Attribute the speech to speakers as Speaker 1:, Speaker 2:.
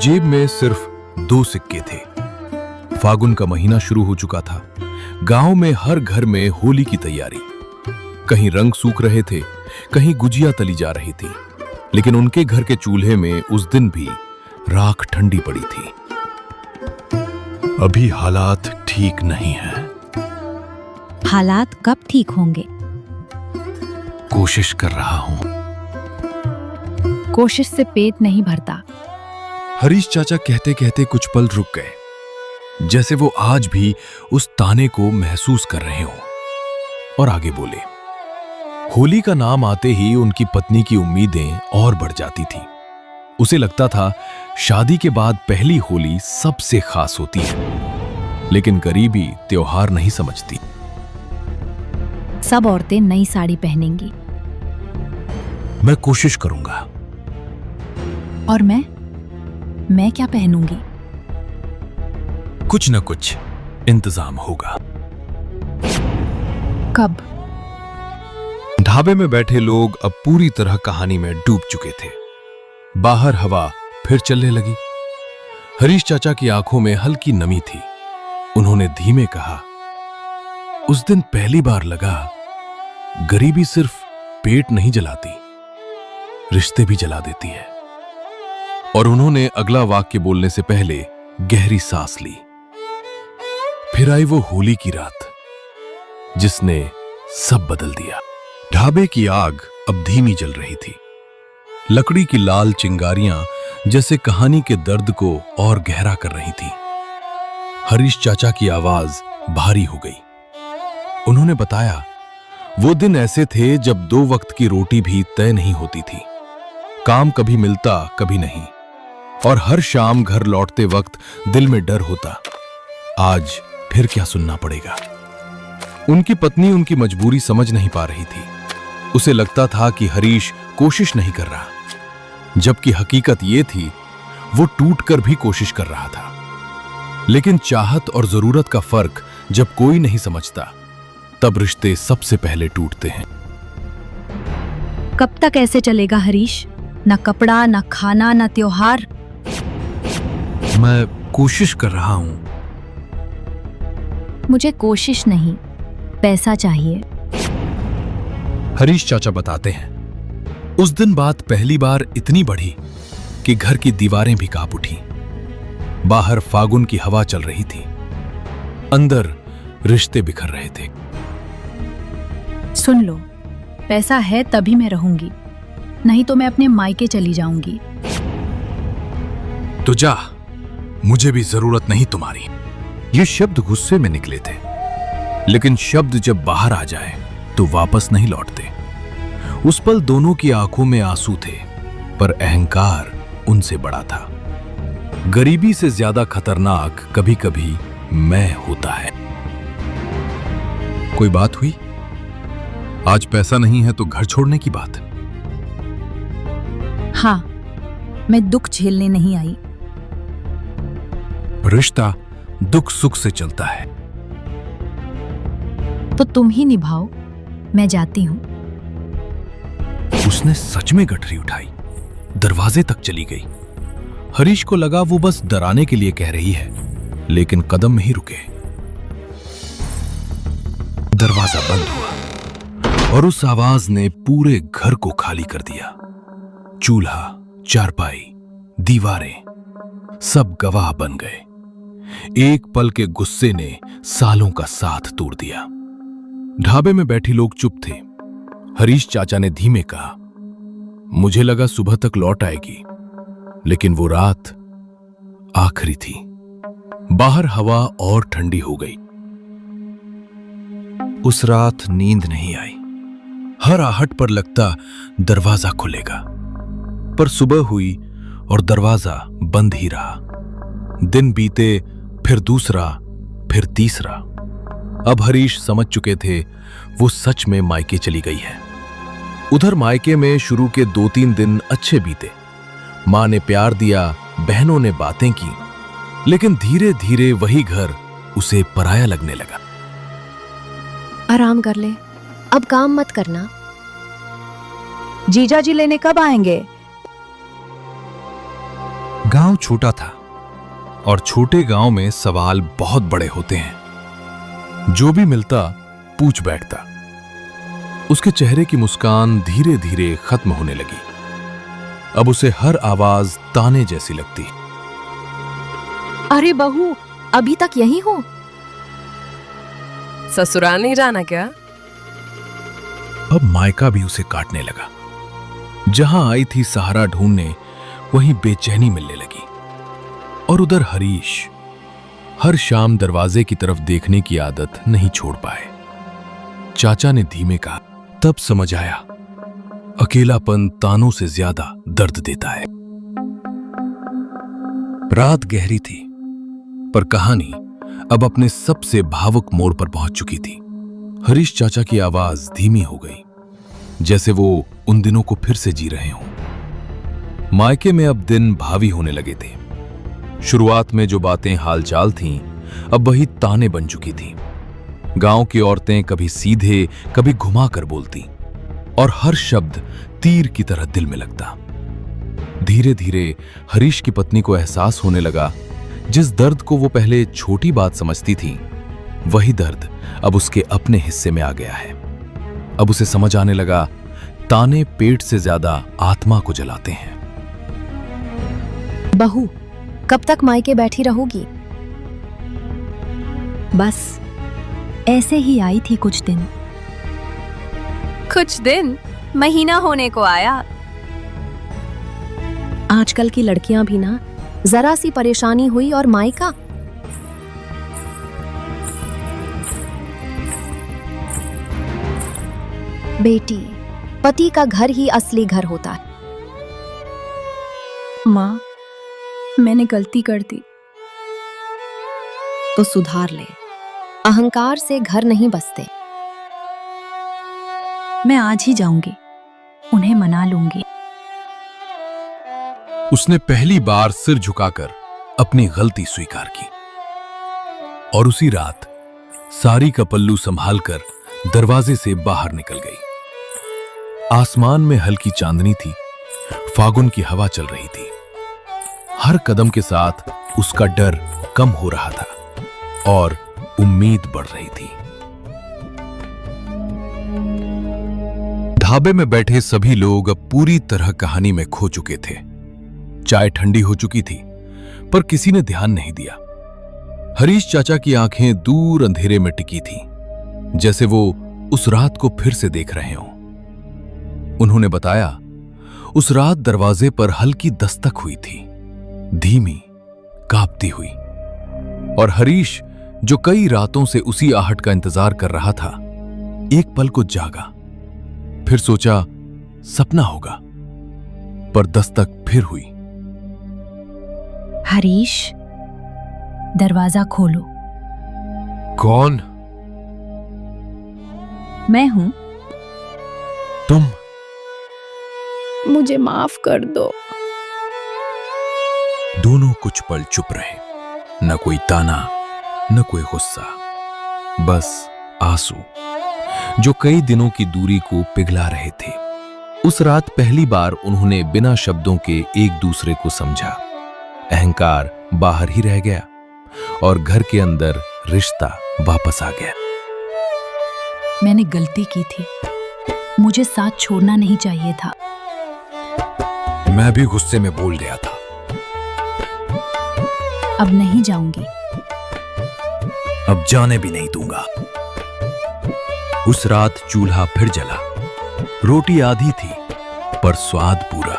Speaker 1: जेब में सिर्फ 2 सिक्के थे। फागुन का महीना शुरू हो चुका था। गांव में हर घर में होली की तैयारी। कहीं रंग सूख रहे थे, कहीं गुजिया तली जा रही थी, लेकिन उनके घर के चूल्हे में उस दिन भी राख ठंडी पड़ी थी। अभी हालात ठीक नहीं हैं।
Speaker 2: हालात कब ठीक होंगे?
Speaker 1: कोशिश कर रहा हूं।
Speaker 2: कोशिश से पेट नहीं भरता।
Speaker 1: हरीश चाचा कहते कहते कुछ पल रुक गए, जैसे वो आज भी उस ताने को महसूस कर रहे हो, और आगे बोले। होली का नाम आते ही उनकी पत्नी की उम्मीदें और बढ़ जाती थी। उसे लगता था शादी के बाद पहली होली सबसे खास होती है, लेकिन गरीबी त्योहार नहीं समझती।
Speaker 2: सब औरतें नई साड़ी पहनेंगी।
Speaker 1: मैं कोशिश करूंगा।
Speaker 2: और मैं क्या पहनूंगी?
Speaker 1: कुछ न कुछ इंतजाम होगा।
Speaker 2: कब?
Speaker 1: ढाबे में बैठे लोग अब पूरी तरह कहानी में डूब चुके थे। बाहर हवा फिर चलने लगी। हरीश चाचा की आंखों में हल्की नमी थी। उन्होंने धीमे कहा, उस दिन पहली बार लगा गरीबी सिर्फ पेट नहीं जलाती, रिश्ते भी जला देती है। और उन्होंने अगला वाक्य बोलने से पहले गहरी सांस ली। फिर आई वो होली की रात जिसने सब बदल दिया। ढाबे की आग अब धीमी जल रही थी। लकड़ी की लाल चिंगारियां जैसे कहानी के दर्द को और गहरा कर रही थी। हरीश चाचा की आवाज भारी हो गई। उन्होंने बताया, वो दिन ऐसे थे जब 2 वक्त की रोटी भी तय नहीं होती थी। काम कभी मिलता कभी नहीं, और हर शाम घर लौटते वक्त दिल में डर होता, आज फिर क्या सुनना पड़ेगा। उनकी पत्नी उनकी मजबूरी समझ नहीं पा रही थी। उसे लगता था कि हरीश कोशिश नहीं कर रहा, जबकि हकीकत ये थी वो टूट कर भी कोशिश कर रहा था। लेकिन चाहत और जरूरत का फर्क जब कोई नहीं समझता, तब रिश्ते सबसे पहले टूटते हैं।
Speaker 2: कब तक ऐसे चलेगा हरीश? ना कपड़ा, ना खाना, ना त्योहार।
Speaker 1: मैं कोशिश कर रहा हूं।
Speaker 2: मुझे कोशिश नहीं, पैसा चाहिए।
Speaker 1: हरीश चाचा बताते हैं, उस दिन बात पहली बार इतनी बढ़ी कि घर की दीवारें भी कांप उठी। बाहर फागुन की हवा चल रही थी, अंदर रिश्ते बिखर रहे थे।
Speaker 2: सुन लो, पैसा है तभी मैं रहूंगी, नहीं तो मैं अपने मायके चली जाऊंगी।
Speaker 1: तो जा, मुझे भी जरूरत नहीं तुम्हारी। ये शब्द गुस्से में निकले थे, लेकिन शब्द जब बाहर आ जाए तो वापस नहीं लौटते। उस पल दोनों की आंखों में आंसू थे, पर अहंकार उनसे बड़ा था। गरीबी से ज्यादा खतरनाक कभी कभी मैं होता है। कोई बात हुई? आज पैसा नहीं है तो घर छोड़ने की बात?
Speaker 2: हाँ, मैं दुख झेलने नहीं आई।
Speaker 1: रिश्ता दुख सुख से चलता है।
Speaker 2: तो तुम ही निभाओ, मैं जाती हूं।
Speaker 1: उसने सच में गठरी उठाई, दरवाजे तक चली गई। हरीश को लगा वो बस डराने के लिए कह रही है, लेकिन कदम में ही रुके। दरवाजा बंद हुआ और उस आवाज ने पूरे घर को खाली कर दिया। चूल्हा, चारपाई, दीवारें सब गवाह बन गए। एक पल के गुस्से ने सालों का साथ तोड़ दिया। ढाबे में बैठे लोग चुप थे। हरीश चाचा ने धीमे कहा, मुझे लगा सुबह तक लौट आएगी, लेकिन वो रात आखिरी थी। बाहर हवा और ठंडी हो गई। उस रात नींद नहीं आई। हर आहट पर लगता दरवाजा खुलेगा, पर सुबह हुई और दरवाजा बंद ही रहा। दिन बीते, फिर दूसरा, फिर तीसरा। अब हरीश समझ चुके थे वो सच में मायके चली गई है। उधर मायके में शुरू के 2-3 दिन अच्छे बीते। मां ने प्यार दिया, बहनों ने बातें की, लेकिन धीरे धीरे वही घर उसे पराया लगने लगा।
Speaker 3: आराम कर ले, अब काम मत करना।
Speaker 4: जीजा जी लेने कब आएंगे?
Speaker 1: गांव छोटा था और छोटे गांव में सवाल बहुत बड़े होते हैं। जो भी मिलता पूछ बैठता। उसके चेहरे की मुस्कान धीरे धीरे खत्म होने लगी। अब उसे हर आवाज ताने जैसी लगती।
Speaker 3: अरे बहू, अभी तक यहीं हो?
Speaker 4: ससुराल नहीं जाना क्या?
Speaker 1: अब मायका भी उसे काटने लगा। जहां आई थी सहारा ढूंढने, वहीं बेचैनी मिलने लगी। और उधर हरीश हर शाम दरवाजे की तरफ देखने की आदत नहीं छोड़ पाए। चाचा ने धीमे कहा, तब समझ आया अकेलापन तानों से ज्यादा दर्द देता है। रात गहरी थी, पर कहानी अब अपने सबसे भावुक मोड़ पर पहुंच चुकी थी। हरीश चाचा की आवाज धीमी हो गई, जैसे वो उन दिनों को फिर से जी रहे हों। मायके में अब दिन भावी होने लगे थे। शुरुआत में जो बातें हालचाल थीं, अब वही ताने बन चुकी थीं। गांव की औरतें कभी सीधे कभी घुमाकर बोलती और हर शब्द तीर की तरह दिल में लगता। धीरे धीरे हरीश की पत्नी को एहसास होने लगा, जिस दर्द को वो पहले छोटी बात समझती थी, वही दर्द अब उसके अपने हिस्से में आ गया है। अब उसे समझ आने लगा, ताने पेट से ज्यादा आत्मा को जलाते हैं।
Speaker 3: बहू, कब तक मायके बैठी रहोगी?
Speaker 2: बस ऐसे ही आई थी कुछ दिन।
Speaker 3: कुछ दिन? महीना होने को आया। आजकल की लड़कियां भी ना, जरा सी परेशानी हुई और मायका। बेटी, पति का घर ही असली घर होता है।
Speaker 2: माँ, मैंने गलती कर दी।
Speaker 3: तो सुधार ले। अहंकार से घर नहीं बसते।
Speaker 2: मैं आज ही जाऊंगी, उन्हें मना लूंगी।
Speaker 1: उसने पहली बार सिर झुकाकर अपनी गलती स्वीकार की और उसी रात साड़ी का पल्लू संभालकर दरवाजे से बाहर निकल गई। आसमान में हल्की चांदनी थी, फागुन की हवा चल रही थी। हर कदम के साथ उसका डर कम हो रहा था और उम्मीद बढ़ रही थी। ढाबे में बैठे सभी लोग अब पूरी तरह कहानी में खो चुके थे। चाय ठंडी हो चुकी थी, पर किसी ने ध्यान नहीं दिया। हरीश चाचा की आंखें दूर अंधेरे में टिकी थीं, जैसे वो उस रात को फिर से देख रहे हों। उन्होंने बताया, उस रात दरवाजे पर हल्की दस्तक हुई थी, धीमी, कांपती हुई। और हरीश, जो कई रातों से उसी आहट का इंतजार कर रहा था, एक पल को जागा। फिर सोचा सपना होगा, पर दस्तक फिर हुई।
Speaker 2: हरीश, दरवाजा खोलो।
Speaker 1: कौन?
Speaker 2: मैं हूं।
Speaker 1: तुम?
Speaker 2: मुझे माफ कर दो।
Speaker 1: दोनों कुछ पल चुप रहे, न कोई ताना न कोई गुस्सा, बस आंसू जो कई दिनों की दूरी को पिघला रहे थे। उस रात पहली बार उन्होंने बिना शब्दों के एक दूसरे को समझा। अहंकार बाहर ही रह गया और घर के अंदर रिश्ता वापस आ गया।
Speaker 2: मैंने गलती की थी, मुझे साथ छोड़ना नहीं चाहिए था।
Speaker 1: मैं भी गुस्से में बोल गया था।
Speaker 2: अब नहीं जाऊंगी।
Speaker 1: अब जाने भी नहीं दूंगा। उस रात चूल्हा फिर जला। रोटी आधी थी, पर स्वाद पूरा।